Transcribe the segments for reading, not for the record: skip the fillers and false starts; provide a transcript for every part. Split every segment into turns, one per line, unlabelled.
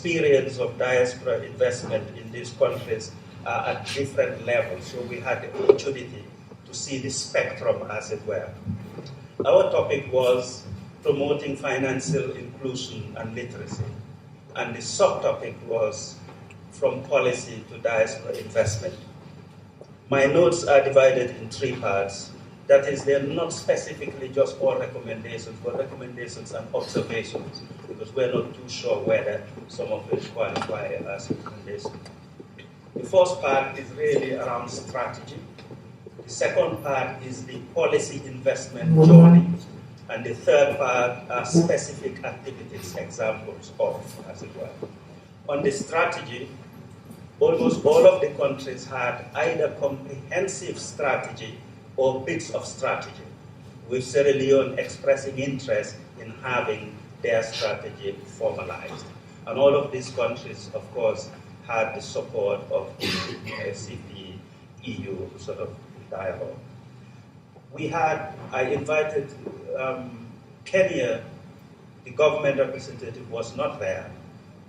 experience of diaspora investment in these countries are at different levels. So we had the opportunity to see the spectrum, as it were. Our topic was promoting financial inclusion and literacy. And the subtopic was from policy to diaspora investment. My notes are divided in three parts. That is, they're not specifically just all recommendations, but recommendations and observations, because we're not too sure whether some of it qualify as recommendations. The first part is really around strategy. The second part is the policy investment journey. And the third part are specific activities, examples of, as it were. On the strategy, almost all of the countries had either comprehensive strategy or bits of strategy, with Sierra Leone expressing interest in having their strategy formalized. And all of these countries, of course, had the support of the ACP-EU sort of dialogue. I invited Kenya. The government representative was not there,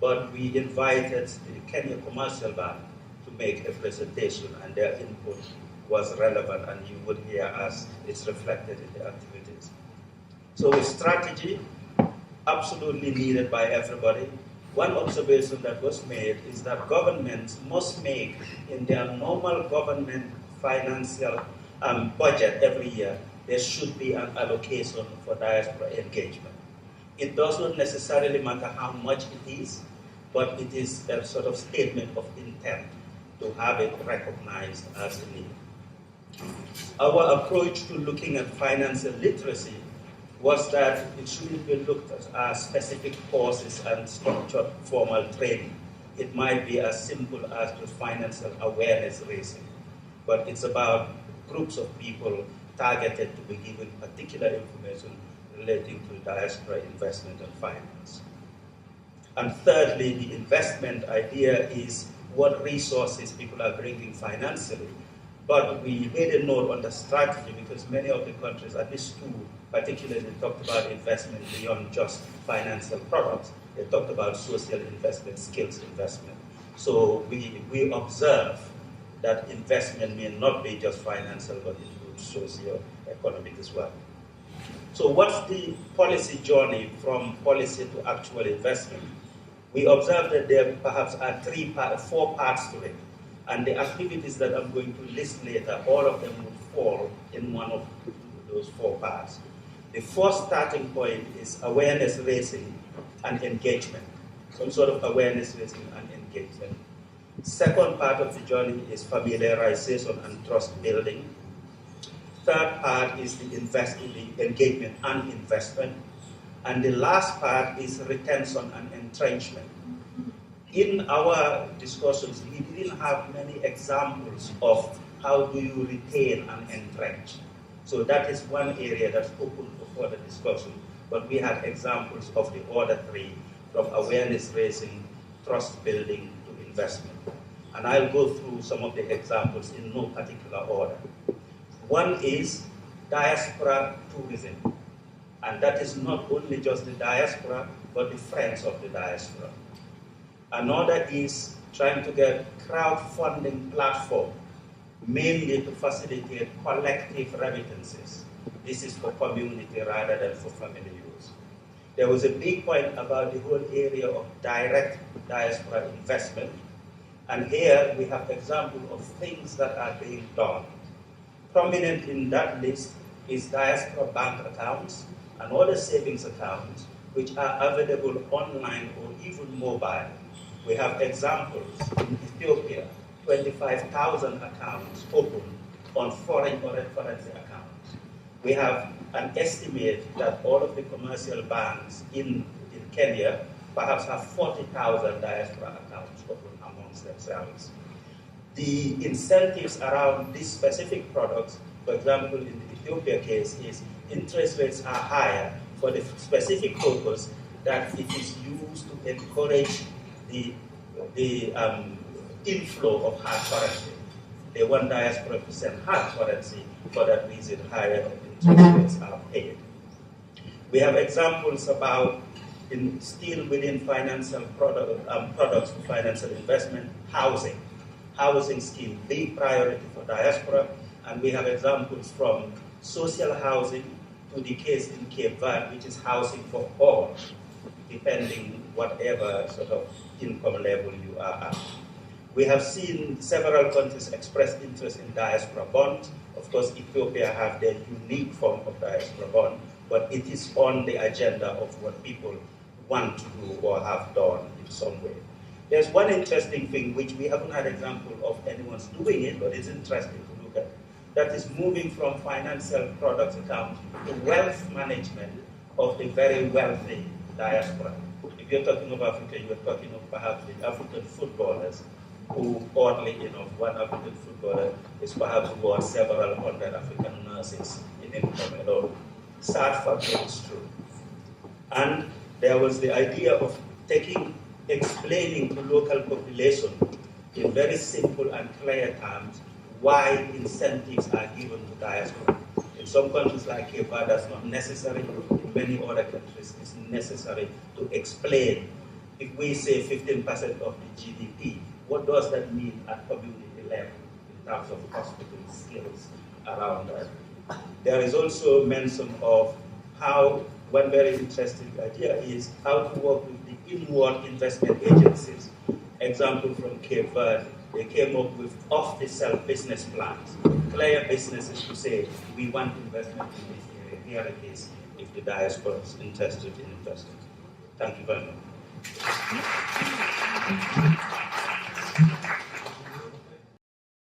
but we invited the Kenya Commercial Bank to make a presentation, and their input was relevant, and you would hear as it's reflected in the activities. So with strategy, absolutely needed by everybody. One observation that was made is that governments must make in their normal government financial budget every year, there should be an allocation for diaspora engagement. It does not necessarily matter how much it is, but it is a sort of statement of intent to have it recognized as a need. Our approach to looking at financial literacy was that it shouldn't be looked at as specific courses and structured formal training. It might be as simple as just financial awareness raising, but it's about groups of people targeted to be given particular information relating to diaspora investment and finance. And thirdly, the investment idea is what resources people are bringing financially. But we made a note on the strategy because many of the countries, at least two, particularly talked about investment beyond just financial products. They talked about social investment, skills investment. So we observe that investment may not be just financial, but includes socio-economic as well. So what's the policy journey from policy to actual investment? We observe that there perhaps are four parts to it. And the activities that I'm going to list later, all of them would fall in one of those four parts. The first starting point is awareness raising and engagement, some sort of awareness raising and engagement. Second part of the journey is familiarization and trust building. Third part is the engagement and investment. And the last part is retention and entrenchment. In our discussions, we didn't have many examples of how do you retain and entrench. So that is one area that's open for further discussion. But we had examples of the other three, from awareness raising, trust building to investment. And I'll go through some of the examples in no particular order. One is diaspora tourism. And that is not only just the diaspora, but the friends of the diaspora. Another is trying to get crowdfunding platform, mainly to facilitate collective remittances. This is for community rather than for family use. There was a big point about the whole area of direct diaspora investment. And here we have examples of things that are being done. Prominent in that list is diaspora bank accounts and other savings accounts which are available online or even mobile. We have examples in Ethiopia, 25,000 accounts open on foreign or currency accounts. We have an estimate that all of the commercial banks in Kenya perhaps have 40,000 diaspora accounts open amongst themselves. The incentives around these specific products, for example, in the Ethiopia case, is interest rates are higher for the specific purpose that it is used to encourage the inflow of hard currency. They want diaspora to send hard currency, for that reason higher interest rates are paid. We have examples about still within financial products for financial investment, housing. Housing still big priority for diaspora, and we have examples from social housing to the case in Cape Verde, which is housing for all, depending whatever sort of income level you are at. We have seen several countries express interest in diaspora bonds. Of course, Ethiopia have their unique form of diaspora bond, but it is on the agenda of what people want to do or have done in some way. There's one interesting thing which we haven't had example of anyone's doing it, but it's interesting to look at. That is moving from financial products account to wealth management of the very wealthy diaspora. If you're talking of Africa, you're talking of perhaps the African footballers who, oddly enough, one African footballer is perhaps worth several hundred African nurses in income alone. Sad fact, it's true. And there was the idea of explaining to local population in very simple and clear terms why incentives are given to diaspora. In some countries like Cape Verde, that's not necessary. In many other countries, it's necessary to explain. If we say 15% of the GDP, what does that mean at community level in terms of hospital skills around that? There is also mention of how one very interesting idea is how to work with the inward investment agencies. Example from Cape Verde, they came up with off-the-shelf business plans. Clear businesses to say, we want investment in this area. Here it is, if the diaspora is interested in investing. Thank you very much.